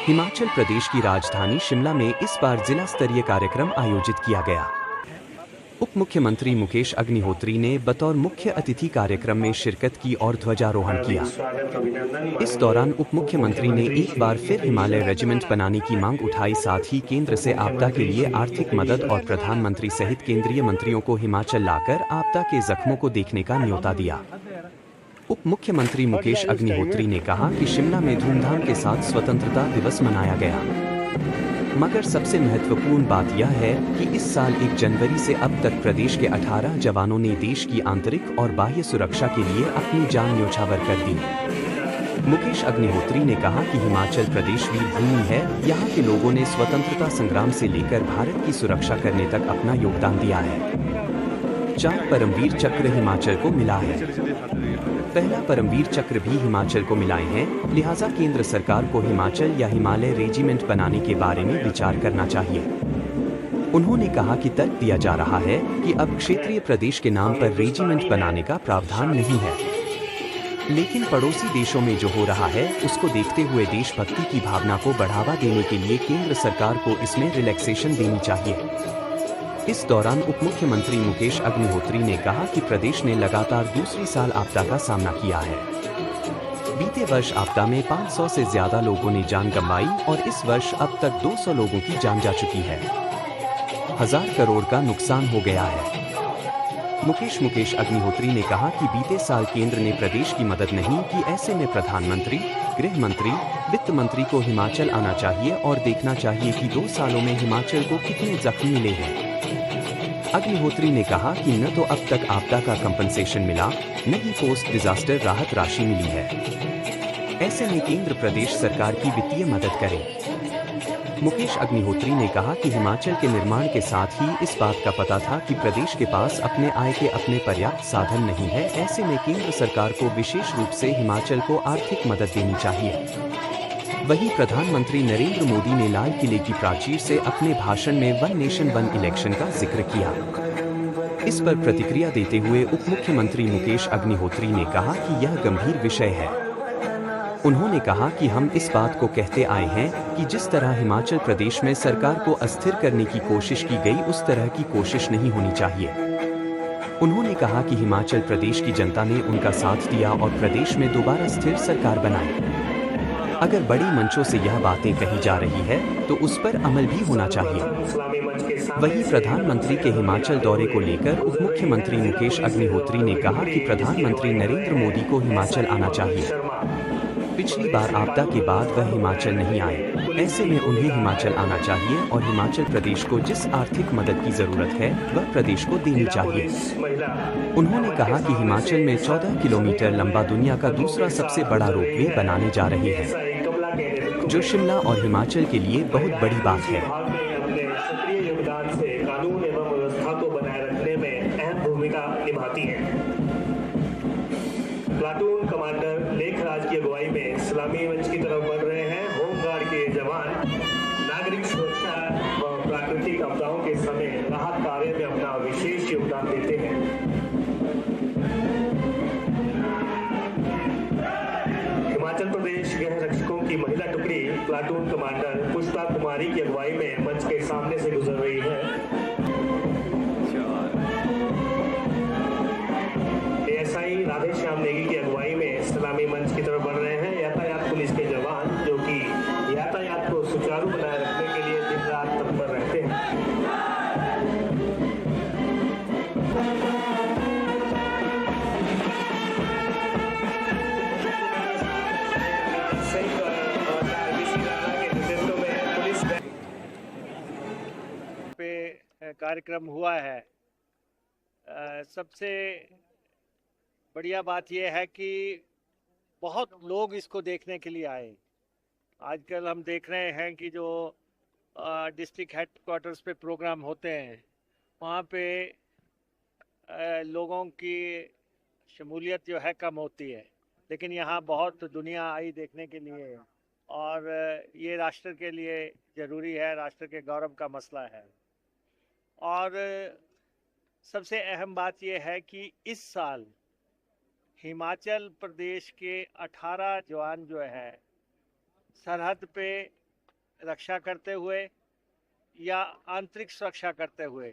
हिमाचल प्रदेश की राजधानी शिमला में इस बार जिला स्तरीय कार्यक्रम आयोजित किया गया। उप मुख्यमंत्री मुकेश अग्निहोत्री ने बतौर मुख्य अतिथि कार्यक्रम में शिरकत की और ध्वजारोहण किया। इस दौरान उप मुख्यमंत्री ने एक बार फिर हिमालय रेजिमेंट बनाने की मांग उठाई, साथ ही केंद्र से आपदा के लिए आर्थिक मदद और प्रधानमंत्री सहित केंद्रीय मंत्रियों को हिमाचल लाकर आपदा के जख्मों को देखने का न्योता दिया। उप मुख्यमंत्री मुकेश अग्निहोत्री ने कहा कि शिमला में धूमधाम के साथ स्वतंत्रता दिवस मनाया गया, मगर सबसे महत्वपूर्ण बात यह है कि इस साल 1 जनवरी से अब तक प्रदेश के 18 जवानों ने देश की आंतरिक और बाह्य सुरक्षा के लिए अपनी जान न्यौछावर कर दी। मुकेश अग्निहोत्री ने कहा कि हिमाचल प्रदेश वीर भूमि है, यहाँ के लोगों ने स्वतंत्रता संग्राम से लेकर भारत की सुरक्षा करने तक अपना योगदान दिया है। 4 परमवीर चक्र हिमाचल को मिला है। पहला परमवीर चक्र भी हिमाचल को मिलाए हैं, लिहाजा केंद्र सरकार को हिमाचल या हिमालय रेजिमेंट बनाने के बारे में विचार करना चाहिए। उन्होंने कहा कि तर्क दिया जा रहा है कि अब क्षेत्रीय प्रदेश के नाम पर रेजिमेंट बनाने का प्रावधान नहीं है, लेकिन पड़ोसी देशों में जो हो रहा है उसको देखते हुए देशभक्ति की भावना को बढ़ावा देने के लिए केंद्र सरकार को इसमें रिलैक्सेशन देनी चाहिए। इस दौरान उप मुख्यमंत्री मुकेश अग्निहोत्री ने कहा कि प्रदेश ने लगातार दूसरी साल आपदा का सामना किया है। बीते वर्ष आपदा में 500 से ज्यादा लोगों ने जान गंवाई और इस वर्ष अब तक 200 लोगों की जान जा चुकी है। 1000 करोड़ का नुकसान हो गया है। मुकेश अग्निहोत्री ने कहा कि बीते साल केंद्र ने प्रदेश की मदद नहीं की, ऐसे में प्रधानमंत्री, गृह मंत्री, वित्त मंत्री को हिमाचल आना चाहिए और देखना चाहिए कि 2 सालों में हिमाचल को कितने जख्म मिले हैं। अग्निहोत्री ने कहा कि न तो अब तक आपदा का कंपनसेशन मिला, न ही पोस्ट डिजास्टर राहत राशि मिली है। ऐसे में केंद्र प्रदेश सरकार की वित्तीय मदद करे। मुकेश अग्निहोत्री ने कहा कि हिमाचल के निर्माण के साथ ही इस बात का पता था कि प्रदेश के पास अपने आय के अपने पर्याप्त साधन नहीं है, ऐसे में केंद्र सरकार को विशेष रूप से हिमाचल को आर्थिक मदद देनी चाहिए। वहीं प्रधानमंत्री नरेंद्र मोदी ने लाल किले की प्राचीर से अपने भाषण में 1 नेशन 1 इलेक्शन का जिक्र किया। इस पर प्रतिक्रिया देते हुए उप मुख्यमंत्री मुकेश अग्निहोत्री ने कहा कि यह गंभीर विषय है। उन्होंने कहा कि हम इस बात को कहते आए हैं कि जिस तरह हिमाचल प्रदेश में सरकार को अस्थिर करने की कोशिश की गई, उस तरह की कोशिश नहीं होनी चाहिए। उन्होंने कहा कि हिमाचल प्रदेश की जनता ने उनका साथ दिया और प्रदेश में दोबारा स्थिर सरकार बनाई। अगर बड़ी मंचों से यह बातें कही जा रही है तो उस पर अमल भी होना चाहिए। वहीं प्रधानमंत्री के हिमाचल दौरे को लेकर उप मुख्यमंत्री मुकेश अग्निहोत्री ने कहा कि प्रधानमंत्री नरेंद्र मोदी को हिमाचल आना चाहिए। पिछली बार आपदा के बाद वह हिमाचल नहीं आए, ऐसे में उन्हें हिमाचल आना चाहिए और हिमाचल प्रदेश को जिस आर्थिक मदद की जरूरत है वह प्रदेश को देनी चाहिए। उन्होंने कहा कि हिमाचल में 14 किलोमीटर लंबा दुनिया का दूसरा सबसे बड़ा रोपवे बनाने जा रहे हैं, जो शिमला और हिमाचल के लिए बहुत बड़ी बात है। सक्रिय योगदान से कानून एवं व्यवस्था को बनाए रखने में अहम भूमिका निभाती है। प्लाटून कमांडर लेखराज की अगुवाई में सलामी मंच की तरफ बढ़ रहे हैं। होमगार्ड के जवान नागरिक सुरक्षा व प्राकृतिक आपदाओं के समय राहत कार्य में अपना विशेष योगदान देते हैं। हिमाचल प्रदेश गृह रक्षकों की महिला टुकड़ी प्लाटून कमांडर पुष्पा कुमारी की अगुवाई में मंच के सामने से गुजर रही है। एएसआई राधेश्याम नेगी की अगुवाई में सलामी मंच की तरफ बढ़ रहे हैं। यातायात पुलिस के जवान जो कि यातायात को सुचारू बनाए रखने के लिए दिन रात तत्पर रहते हैं। कार्यक्रम हुआ है। सबसे बढ़िया बात यह है कि बहुत लोग इसको देखने के लिए आए। आजकल हम देख रहे हैं कि जो डिस्ट्रिक्ट हेडक्वार्टर्स पे प्रोग्राम होते हैं वहाँ पे लोगों की शमूलियत जो है कम होती है, लेकिन यहाँ बहुत दुनिया आई देखने के लिए और ये राष्ट्र के लिए ज़रूरी है, राष्ट्र के गौरव का मसला है। और सबसे अहम बात यह है कि इस साल हिमाचल प्रदेश के 18 जवान जो है सरहद पे रक्षा करते हुए या आंतरिक सुरक्षा करते हुए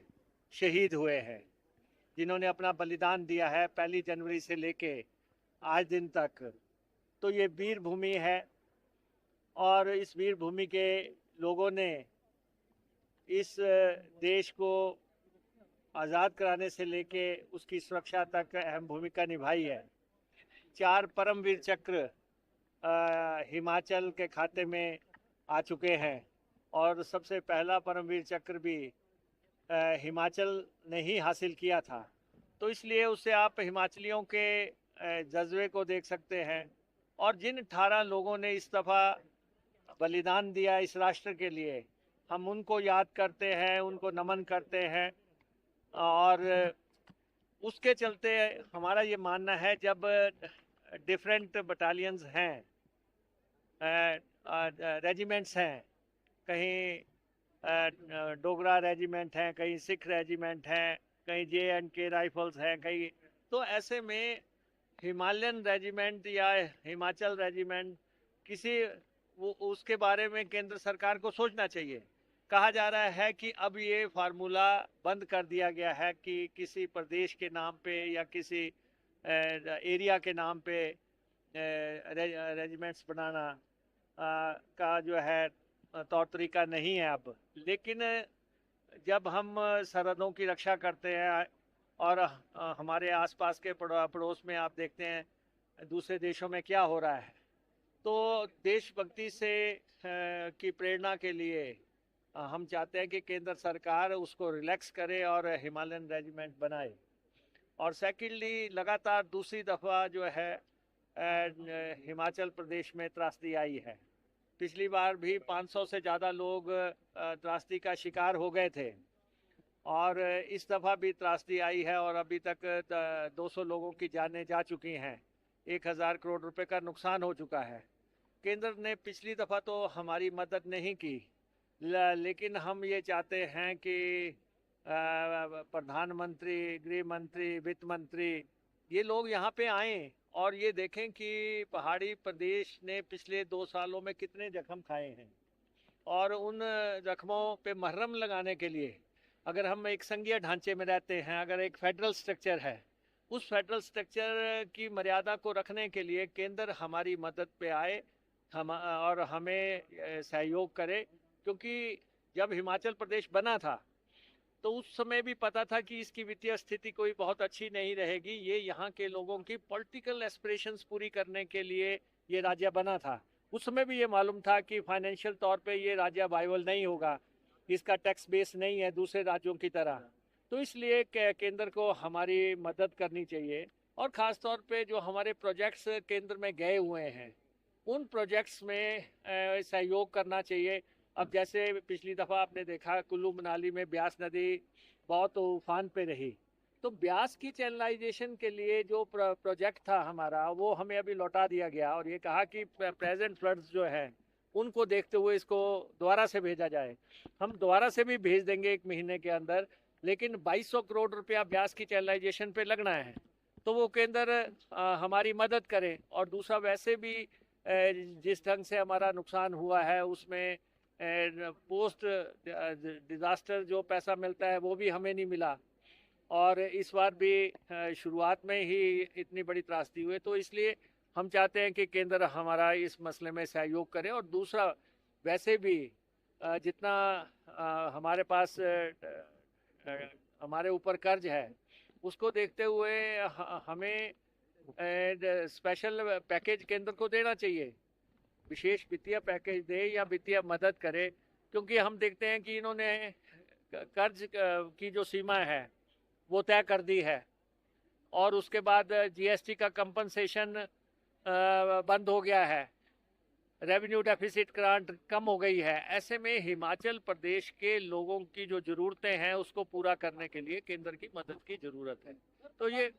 शहीद हुए हैं, जिन्होंने अपना बलिदान दिया है 1 जनवरी से लेके आज दिन तक। तो ये वीर भूमि है और इस वीर भूमि के लोगों ने इस देश को आज़ाद कराने से लेके उसकी सुरक्षा तक अहम भूमिका निभाई है। 4 परमवीर चक्र हिमाचल के खाते में आ चुके हैं और सबसे पहला परमवीर चक्र भी हिमाचल ने ही हासिल किया था। तो इसलिए उससे आप हिमाचलियों के जज्बे को देख सकते हैं। और जिन 18 लोगों ने इस दफ़ा बलिदान दिया इस राष्ट्र के लिए, हम उनको याद करते हैं, उनको नमन करते हैं। और उसके चलते हमारा ये मानना है, जब डिफरेंट बटालियंस हैं, रेजिमेंट्स हैं, कहीं डोगरा रेजिमेंट हैं, कहीं सिख रेजिमेंट हैं, कहीं JNK राइफल्स हैं, कहीं, तो ऐसे में हिमालयन रेजिमेंट या हिमाचल रेजिमेंट उसके बारे में केंद्र सरकार को सोचना चाहिए। कहा जा रहा है कि अब ये फार्मूला बंद कर दिया गया है कि किसी प्रदेश के नाम पे या किसी एरिया के नाम पे रेजिमेंट्स बनाना का जो है तौर तरीका नहीं है अब। लेकिन जब हम सरहदों की रक्षा करते हैं और हमारे आसपास के पड़ोस में आप देखते हैं दूसरे देशों में क्या हो रहा है, तो देशभक्ति से की प्रेरणा के लिए हम चाहते हैं कि केंद्र सरकार उसको रिलैक्स करे और हिमालयन रेजिमेंट बनाए। और सेकेंडली, लगातार दूसरी दफ़ा जो है हिमाचल प्रदेश में त्रासदी आई है। पिछली बार भी 500 से ज़्यादा लोग त्रासदी का शिकार हो गए थे और इस दफ़ा भी त्रासदी आई है और अभी तक 200 लोगों की जानें जा चुकी हैं। 1000 करोड़ रुपए का नुकसान हो चुका है। केंद्र ने पिछली दफ़ा तो हमारी मदद नहीं की, लेकिन हम ये चाहते हैं कि प्रधानमंत्री, गृह मंत्री, वित्त मंत्री, ये लोग यहाँ पे आएँ और ये देखें कि पहाड़ी प्रदेश ने पिछले 2 सालों में कितने जख्म खाए हैं और उन जख्मों पे मरहम लगाने के लिए अगर हम एक संघीय ढांचे में रहते हैं, अगर एक फेडरल स्ट्रक्चर है, उस फेडरल स्ट्रक्चर की मर्यादा को रखने के लिए केंद्र हमारी मदद पे आए और हमें सहयोग करे। क्योंकि जब हिमाचल प्रदेश बना था तो उस समय भी पता था कि इसकी वित्तीय स्थिति कोई बहुत अच्छी नहीं रहेगी। ये यहाँ के लोगों की पॉलिटिकल एस्पिरेशंस पूरी करने के लिए ये राज्य बना था। उस समय भी ये मालूम था कि फाइनेंशियल तौर पे ये राज्य वायबल नहीं होगा, इसका टैक्स बेस नहीं है दूसरे राज्यों की तरह। तो इसलिए केंद्र को हमारी मदद करनी चाहिए और ख़ास तौर पे जो हमारे प्रोजेक्ट्स केंद्र में गए हुए हैं उन प्रोजेक्ट्स में सहयोग करना चाहिए। अब जैसे पिछली दफ़ा आपने देखा कुल्लू मनाली में ब्यास नदी बहुत उफान पे रही, तो ब्यास की चैनलाइजेशन के लिए जो प्रोजेक्ट था हमारा वो हमें अभी लौटा दिया गया और ये कहा कि प्रेजेंट फ्लड्स जो है उनको देखते हुए इसको दोबारा से भेजा जाए। हम दोबारा से भी भेज देंगे 1 महीने के अंदर, लेकिन 2200 करोड़ रुपया ब्यास की चैनलाइजेशन पे लगना है। तो वो केंद्र हमारी मदद करें। और दूसरा, वैसे भी जिस ढंग से हमारा नुकसान हुआ है उसमें पोस्ट डिज़ास्टर जो पैसा मिलता है वो भी हमें नहीं मिला और इस बार भी शुरुआत में ही इतनी बड़ी त्रासदी हुई। तो इसलिए हम चाहते हैं कि केंद्र हमारा इस मसले में सहयोग करे। और दूसरा, वैसे भी जितना हमारे पास हमारे ऊपर कर्ज है उसको देखते हुए हमें स्पेशल पैकेज केंद्र को देना चाहिए, विशेष वित्तीय पैकेज दे या वित्तीय मदद करे। क्योंकि हम देखते हैं कि इन्होंने कर्ज की जो सीमा है वो तय कर दी है और उसके बाद GST का कंपनसेशन बंद हो गया है, रेवेन्यू डेफिसिट ग्रांट कम हो गई है। ऐसे में हिमाचल प्रदेश के लोगों की जो ज़रूरतें हैं उसको पूरा करने के लिए केंद्र की मदद की ज़रूरत है। तो ये